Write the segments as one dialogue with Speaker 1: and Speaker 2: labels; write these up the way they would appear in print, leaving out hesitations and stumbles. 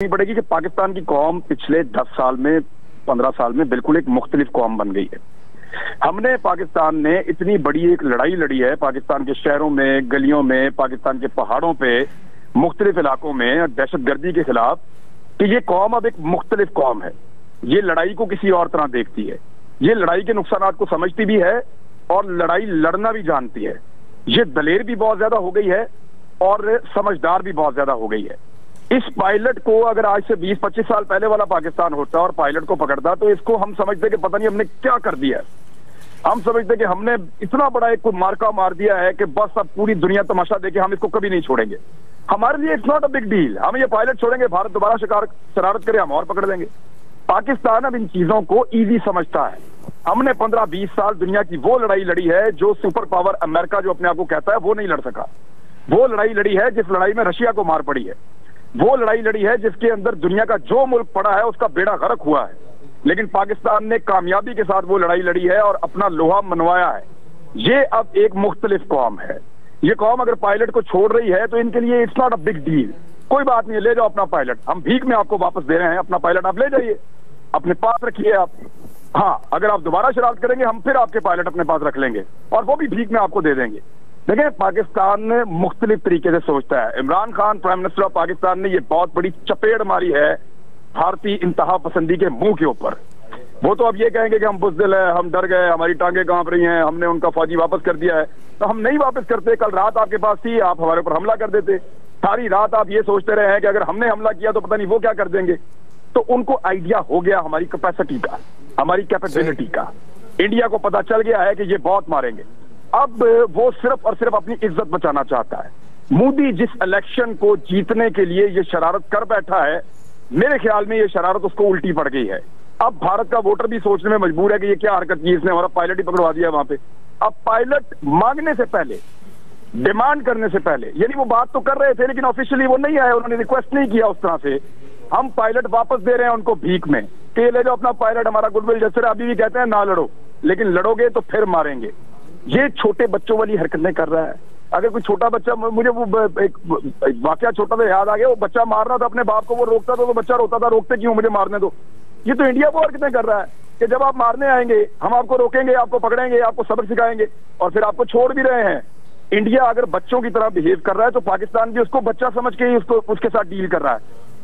Speaker 1: नहीं पड़ेगी कि पाकिस्तान की कौम पिछले 10 साल में 15 साल में बिल्कुल एक मुख्तलिफ कौम बन गई है। हमने पाकिस्तान ने इतनी बड़ी एक लड़ाई लड़ी है, पाकिस्तान के शहरों में, गलियों में, पाकिस्तान के पहाड़ों पे, मुख्तलिफ इलाकों में दहशतगर्दी के खिलाफ, कि ये कौम अब एक मुख्तलिफ कौम है। ये लड़ाई को किसी और तरह देखती है, ये लड़ाई के नुकसानात को समझती भी है और लड़ाई लड़ना भी जानती है। ये दलेर भी बहुत ज्यादा हो गई है और समझदार भी बहुत ज्यादा हो गई है। इस पायलट को अगर आज से 20-25 साल पहले वाला पाकिस्तान होता और पायलट को पकड़ता तो इसको हम समझते कि पता नहीं हमने क्या कर दिया है। हम समझते कि हमने इतना बड़ा एक मार्का मार दिया है कि बस अब पूरी दुनिया तमाशा देके हम इसको कभी नहीं छोड़ेंगे। हमारे लिए it's not a big deal, हम ये पायलट छोड़ेंगे, भारत दोबारा शरारत करे, हम और पकड़ लेंगे। पाकिस्तान अब इन चीजों को ईजी समझता है। हमने 15-20 साल दुनिया की वो लड़ाई लड़ी है जो सुपर पावर अमेरिका जो अपने आप को कहता है वो नहीं लड़ सका। वो लड़ाई लड़ी है जिस लड़ाई में रशिया को मार पड़ी है। वो लड़ाई लड़ी है जिसके अंदर दुनिया का जो मुल्क पड़ा है उसका बेड़ा गर्क हुआ है। लेकिन पाकिस्तान ने कामयाबी के साथ वो लड़ाई लड़ी है और अपना लोहा मनवाया है। ये अब एक मुख्तलिफ कौम है। ये कौम अगर पायलट को छोड़ रही है तो इनके लिए it's not a big deal. कोई बात नहीं, ले जाओ अपना पायलट, हम भीख में आपको वापस दे रहे हैं, अपना पायलट आप ले जाइए, अपने पास रखिए आप। हाँ, अगर आप दोबारा शरारत करेंगे हम फिर आपके पायलट अपने पास रख लेंगे और वो भी भीख में आपको दे देंगे। देखिए, पाकिस्तान ने मुख्तलिफ तरीके से सोचता है। Imran Khan prime minister of Pakistan ने ये बहुत बड़ी चपेट मारी है भारतीय इंतहा पसंदी के मुंह के ऊपर। वो तो अब ये कहेंगे कि हम बुज़दिल है, हम डर गए, हमारी टांगे कांप रही हैं, हमने उनका फौजी वापस कर दिया है। तो हम नहीं वापस करते, कल रात आपके पास थी, आप हमारे ऊपर हमला कर देते। सारी रात आप ये सोचते रहे हैं कि अगर हमने हमला किया तो पता नहीं वो क्या कर देंगे। तो उनको आइडिया हो गया हमारी कैपेसिटी का, हमारी कैपेबिलिटी का। इंडिया को पता चल गया है कि ये बहुत मारेंगे। अब वो सिर्फ और सिर्फ अपनी इज्जत बचाना चाहता है। मोदी जिस इलेक्शन को जीतने के लिए ये शरारत कर बैठा है, मेरे ख्याल में ये शरारत उसको उल्टी पड़ गई है। अब भारत का वोटर भी सोचने में मजबूर है कि ये क्या हरकत की इसने, हमारा पायलट ही पकड़वा दिया वहां पे। अब पायलट मांगने से पहले, डिमांड करने से पहले, यानी वो बात तो कर रहे थे लेकिन ऑफिशियली वो नहीं आए, उन्होंने रिक्वेस्ट नहीं किया उस तरह से। हम पायलट वापस दे रहे हैं उनको भीख में कि ये ले जाओ अपना पायलट, हमारा गुडविल जस्टिस। अभी भी कहते हैं ना लड़ो, लेकिन लड़ोगे तो फिर मारेंगे। ये छोटे बच्चों वाली हरकतें कर रहा है। अगर कोई छोटा बच्चा, मुझे वो एक वाकया छोटा सा याद आ गया, वो बच्चा मार रहा था अपने बाप को, वो रोकता था तो बच्चा रोता था, रोकते क्यों, मुझे मारने दो। ये तो इंडिया वो हरकतें कर रहा है कि जब आप मारने आएंगे हम आपको रोकेंगे, आपको पकड़ेंगे, आपको सबक सिखाएंगे और फिर आपको छोड़ भी रहे हैं। इंडिया अगर बच्चों की तरह बिहेव कर रहा है तो पाकिस्तान भी उसको बच्चा समझ के ही उसके साथ डील कर रहा है।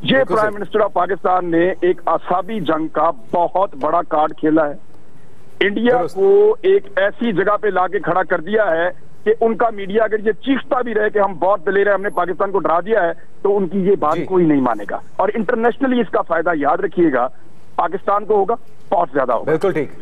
Speaker 1: ये प्राइम मिनिस्टर ऑफ पाकिस्तान ने एक असाबी जंग का बहुत बड़ा कार्ड खेला है। इंडिया को एक ऐसी जगह पे लाके खड़ा कर दिया है कि उनका मीडिया अगर ये चीखता भी रहे कि हम बहुत दलेर हैं, हमने पाकिस्तान को डरा दिया है, तो उनकी ये बात कोई नहीं मानेगा। और इंटरनेशनली इसका फायदा, याद रखिएगा, पाकिस्तान को होगा, बहुत ज्यादा होगा।
Speaker 2: बिल्कुल ठीक।